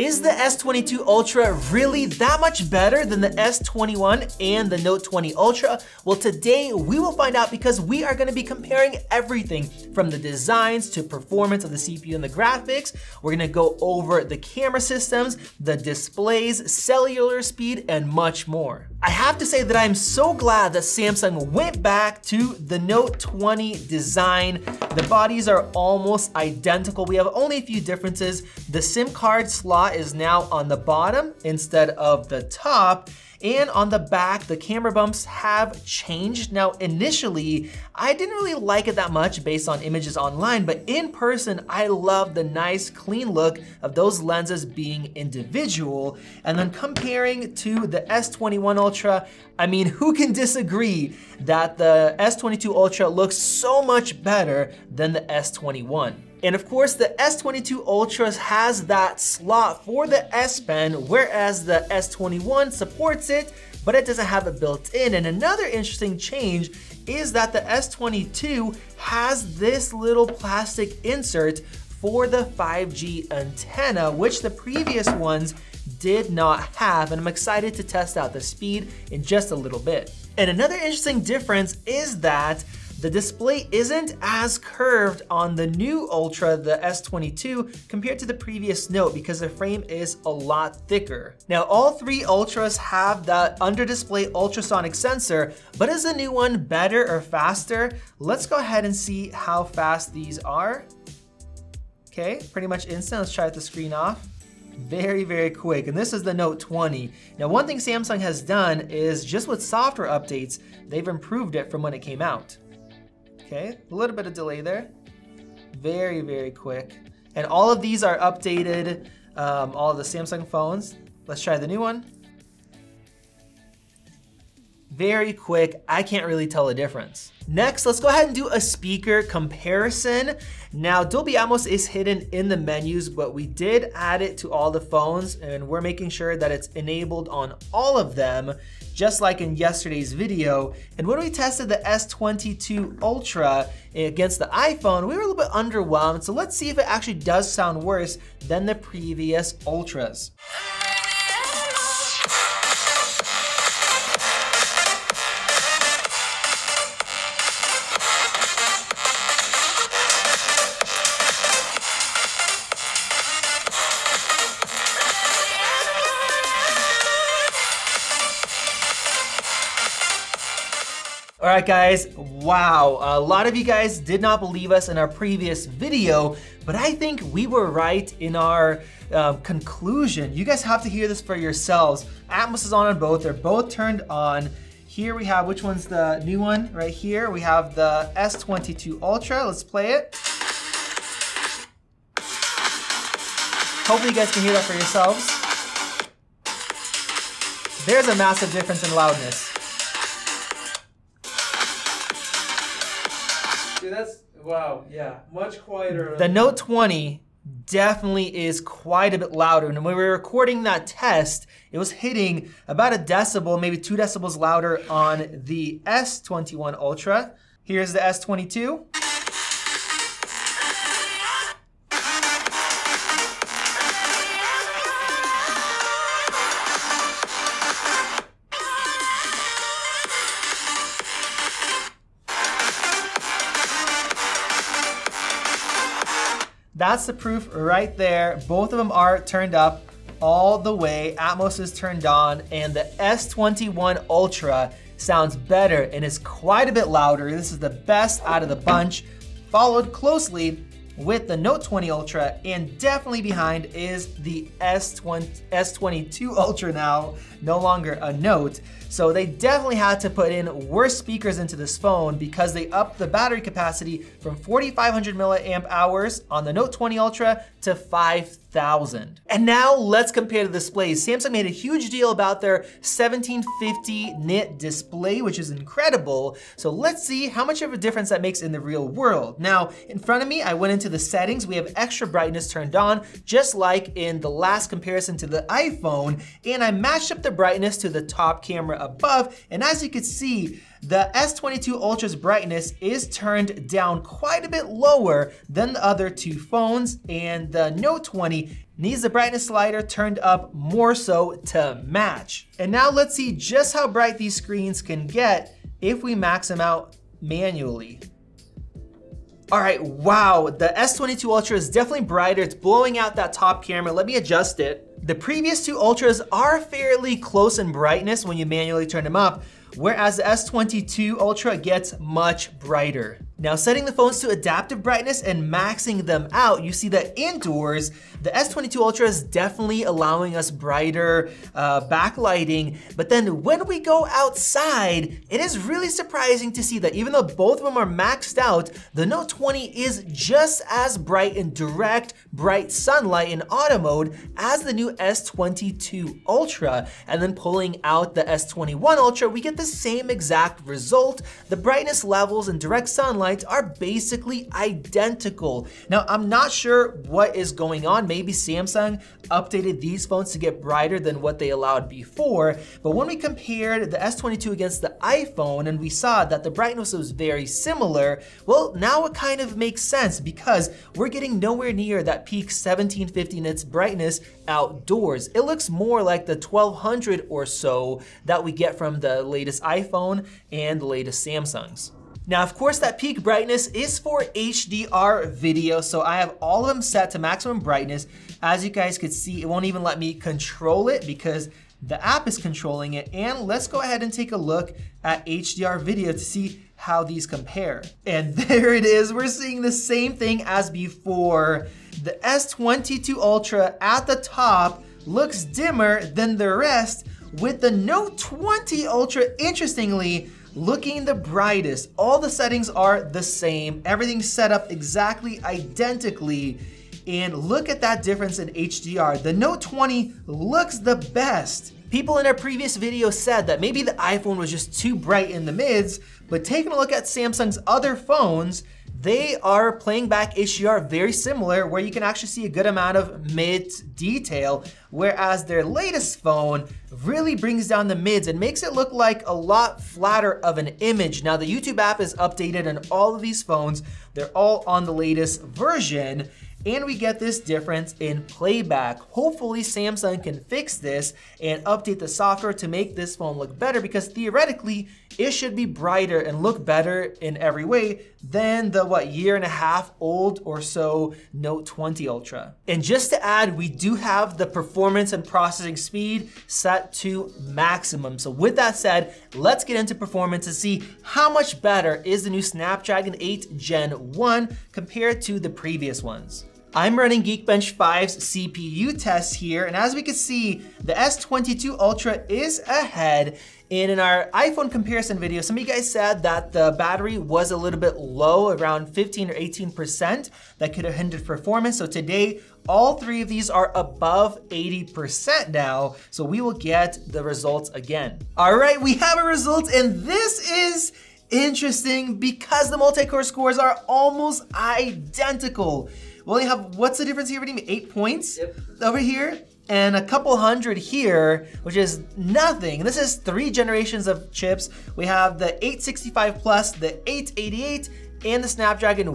Is the S22 Ultra really that much better than the S21 and the Note 20 Ultra? Well, today we will find out because we are gonna be comparing everything from the designs to performance of the CPU and the graphics. We're gonna go over the camera systems, the displays, cellular speed, and much more. I have to say that I'm so glad that Samsung went back to the Note 20 design. The bodies are almost identical. We have only a few differences. The SIM card slot is now on the bottom instead of the top. And on the back, the camera bumps have changed. Now, initially, I didn't really like it that much based on images online, but in person, I love the nice, clean look of those lenses being individual. And then comparing to the S21 Ultra, I mean, who can disagree that the S22 Ultra looks so much better than the S21? And of course, the S22 Ultra has that slot for the S Pen, whereas the S21 supports it, but it doesn't have it built in. And another interesting change is that the S22 has this little plastic insert for the 5G antenna, which the previous ones did not have. And I'm excited to test out the speed in just a little bit. And another interesting difference is that the display isn't as curved on the new Ultra, the S22, compared to the previous Note because the frame is a lot thicker. Now, all three Ultras have that under-display ultrasonic sensor, but is the new one better or faster? Let's go ahead and see how fast these are. Okay, pretty much instant. Let's try the screen off. Very, very quick. And this is the Note 20. Now, one thing Samsung has done is just with software updates, they've improved it from when it came out. Okay, a little bit of delay there. Very, very quick. And all of these are updated, all of the Samsung phones. Let's try the new one. Very quick, I can't really tell a difference. Next, let's go ahead and do a speaker comparison. Now, Dolby Atmos is hidden in the menus, but we did add it to all the phones, and we're making sure that it's enabled on all of them, just like in yesterday's video. And when we tested the S22 Ultra against the iPhone, we were a little bit underwhelmed, so let's see if it actually does sound worse than the previous Ultras. All right, guys, wow. A lot of you guys did not believe us in our previous video, but I think we were right in our conclusion. You guys have to hear this for yourselves. Atmos is on both, they're both turned on. Here we have, which one's the new one? Right here, we have the S22 Ultra. Let's play it. Hopefully you guys can hear that for yourselves. There's a massive difference in loudness. Dude, that's, wow, yeah, much quieter. The Note 20 definitely is quite a bit louder. And when we were recording that test, it was hitting about a decibel, maybe 2 decibels louder on the S21 Ultra. Here's the S22. That's the proof right there. Both of them are turned up all the way. Atmos is turned on, and the S21 Ultra sounds better and is quite a bit louder. This is the best out of the bunch, followed closely with the Note 20 Ultra, and definitely behind is the S22 Ultra now, no longer a Note. So they definitely had to put in worse speakers into this phone because they upped the battery capacity from 4,500 milliamp hours on the Note 20 Ultra to 5,000. And now let's compare the displays. Samsung made a huge deal about their 1750 nit display, which is incredible. So let's see how much of a difference that makes in the real world. Now, in front of me, I went into the settings, we have extra brightness turned on, just like in the last comparison to the iPhone, and I matched up the brightness to the top camera above, and as you can see, the S22 Ultra's brightness is turned down quite a bit lower than the other two phones, and the Note 20 needs the brightness slider turned up more so to match. And now let's see just how bright these screens can get if we max them out manually. All right, wow, the S22 Ultra is definitely brighter. It's blowing out that top camera. Let me adjust it. The previous two Ultras are fairly close in brightness when you manually turn them up, whereas the S22 Ultra gets much brighter. Now, setting the phones to adaptive brightness and maxing them out, you see that indoors, the S22 Ultra is definitely allowing us brighter backlighting, but then when we go outside, it is really surprising to see that even though both of them are maxed out, the Note 20 is just as bright in direct, bright sunlight in auto mode as the new S22 Ultra. And then pulling out the S21 Ultra, we get the same exact result. The brightness levels in direct sunlight are basically identical. Now, I'm not sure what is going on. Maybe Samsung updated these phones to get brighter than what they allowed before, but when we compared the S22 against the iPhone and we saw that the brightness was very similar, well, now it kind of makes sense because we're getting nowhere near that peak 1750 nits brightness outdoors. It looks more like the 1200 or so that we get from the latest iPhone and the latest Samsungs. Now, of course, that peak brightness is for HDR video, so I have all of them set to maximum brightness. As you guys could see, it won't even let me control it because the app is controlling it. And let's go ahead and take a look at HDR video to see how these compare. And there it is, we're seeing the same thing as before. The S22 Ultra at the top looks dimmer than the rest, with the Note 20 Ultra, interestingly, looking the brightest. All the settings are the same. Everything's set up exactly identically. And look at that difference in HDR. The Note 20 looks the best. People in our previous video said that maybe the iPhone was just too bright in the mids, but taking a look at Samsung's other phones, they are playing back HDR very similar, where you can actually see a good amount of mid detail, whereas their latest phone really brings down the mids and makes it look like a lot flatter of an image. Now, the YouTube app is updated on all of these phones. They're all on the latest version, and we get this difference in playback. Hopefully Samsung can fix this and update the software to make this phone look better, because theoretically it should be brighter and look better in every way than the year and a half old or so Note 20 Ultra. And just to add, we do have the performance and processing speed set to maximum. So with that said, let's get into performance and see how much better is the new Snapdragon 8 Gen 1 compared to the previous ones. I'm running Geekbench 5's CPU test here, and as we can see, the S22 Ultra is ahead. And in our iPhone comparison video, some of you guys said that the battery was a little bit low, around 15 or 18%. That could have hindered performance. So today, all three of these are above 80% now. So we will get the results again. All right, we have a result, and this is interesting because the multi-core scores are almost identical. We only have, what's the difference here, Vadim? 8 points over here, and a couple hundred here, which is nothing. This is 3 generations of chips. We have the 865 Plus, the 888, and the Snapdragon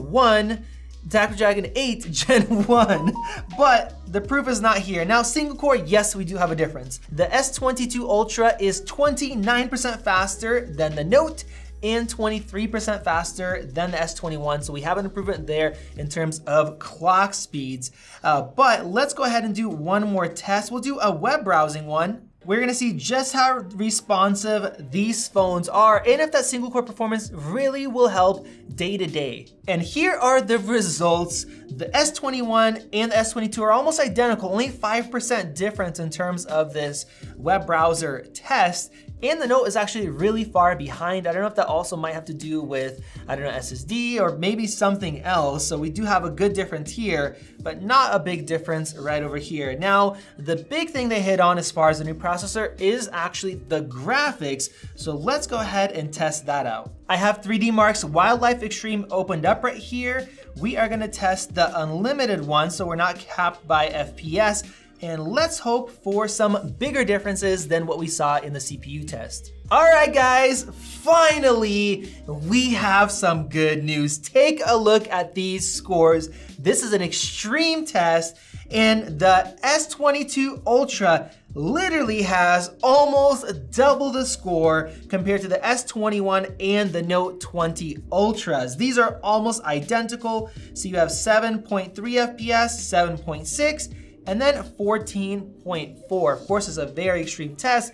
8 Gen 1. But the proof is not here. Now, single core, yes, we do have a difference. The S22 Ultra is 29% faster than the Note, and 23% faster than the S21. So we have an improvement there in terms of clock speeds. But let's go ahead and do one more test. We'll do a web browsing one. We're gonna see just how responsive these phones are and if that single core performance really will help day to day. And here are the results. The S21 and the S22 are almost identical, only 5% difference in terms of this web browser test. And the Note is actually really far behind. I don't know if that also might have to do with, I don't know, SSD or maybe something else. So we do have a good difference here, but not a big difference right over here. Now, the big thing they hit on as far as the new processor is actually the graphics. So let's go ahead and test that out. I have 3D Mark's Wildlife Extreme opened up right here. We are gonna test the unlimited one, so we're not capped by FPS. And let's hope for some bigger differences than what we saw in the CPU test. All right, guys, finally, we have some good news. Take a look at these scores. This is an extreme test, and the S22 Ultra literally has almost double the score compared to the S21 and the Note 20 Ultras. These are almost identical. So you have 7.3 FPS, 7.6, and then 14.4. Of course, it's a very extreme test,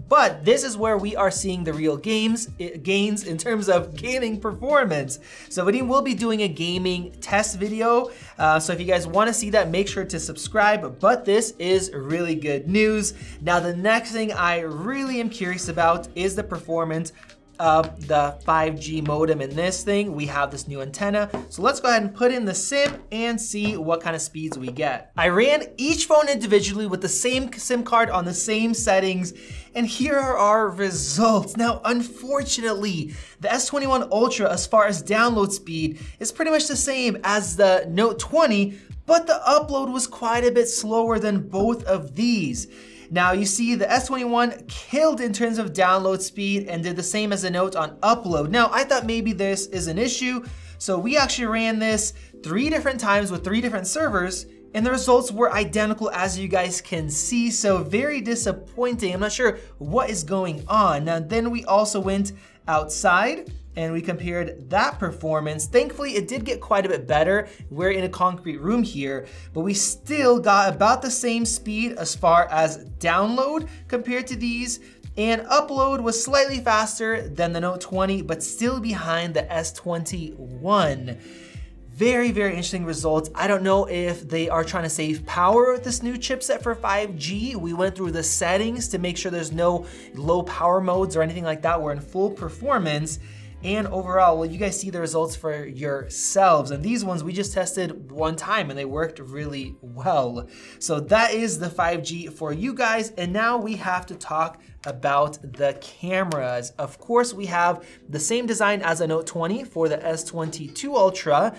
but this is where we are seeing the real gains in terms of gaming performance. So we will be doing a gaming test video. So if you guys wanna see that, make sure to subscribe, but this is really good news. Now, the next thing I really am curious about is the performance of the 5G modem in this thing. We have this new antenna. So let's go ahead and put in the SIM and see what kind of speeds we get. I ran each phone individually with the same SIM card on the same settings, and here are our results. Now, unfortunately, the S21 Ultra, as far as download speed, is pretty much the same as the Note 20, but the upload was quite a bit slower than both of these. Now you see the S21 killed in terms of download speed and did the same as the Note on upload. Now I thought maybe this is an issue, so we actually ran this 3 different times with 3 different servers, and the results were identical, as you guys can see, so very disappointing. I'm not sure what is going on. Now then we also went outside and we compared that performance. Thankfully, it did get quite a bit better. We're in a concrete room here, but we still got about the same speed as far as download compared to these, and upload was slightly faster than the Note 20, but still behind the S21. Very, very interesting results. I don't know if they are trying to save power with this new chipset for 5G. We went through the settings to make sure there's no low power modes or anything like that. We're in full performance. And overall, well, you guys see the results for yourselves. And these ones we just tested one time and they worked really well. So that is the 5G for you guys. And now we have to talk about the cameras. Of course, we have the same design as a Note 20 for the S22 Ultra,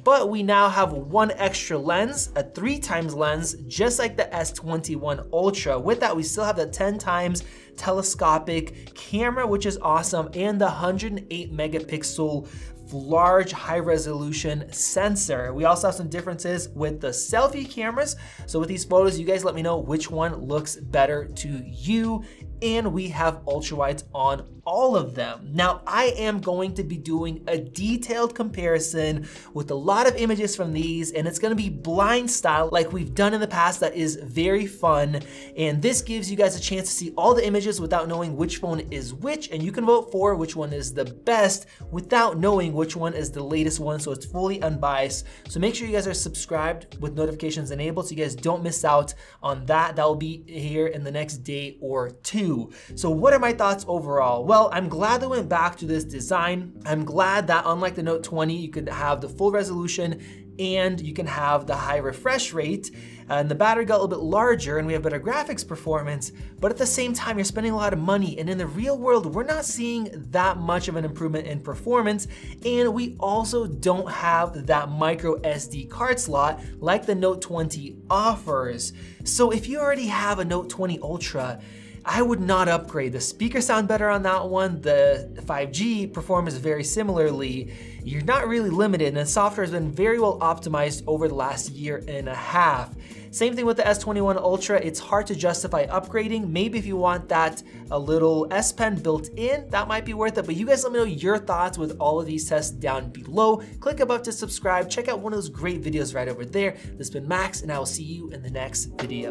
but we now have one extra lens, a 3x lens, just like the S21 Ultra. With that, we still have the 10x telescopic camera, which is awesome, and the 108 megapixel large high resolution sensor. We also have some differences with the selfie cameras. So with these photos, you guys let me know which one looks better to you. And we have ultra wides on all of them. Now, I am going to be doing a detailed comparison with a lot of images from these, and it's gonna be blind style like we've done in the past. That is very fun. And this gives you guys a chance to see all the images without knowing which phone is which, and you can vote for which one is the best without knowing which one is the latest one, so it's fully unbiased. So make sure you guys are subscribed with notifications enabled so you guys don't miss out on that. That will be here in the next day or two. So what are my thoughts overall? Well, I'm glad they went back to this design. I'm glad that unlike the Note 20, you could have the full resolution and you can have the high refresh rate, and the battery got a little bit larger and we have better graphics performance, but at the same time, you're spending a lot of money, and in the real world, we're not seeing that much of an improvement in performance, and we also don't have that micro SD card slot like the Note 20 offers. So if you already have a Note 20 Ultra, I would not upgrade. The speakers sound better on that one. The 5G performs very similarly. You're not really limited, and the software has been very well optimized over the last year and a half. Same thing with the S21 Ultra. It's hard to justify upgrading. Maybe if you want that a little S Pen built in, that might be worth it. But you guys let me know your thoughts with all of these tests down below. Click above to subscribe. Check out one of those great videos right over there. This has been Max, and I will see you in the next video.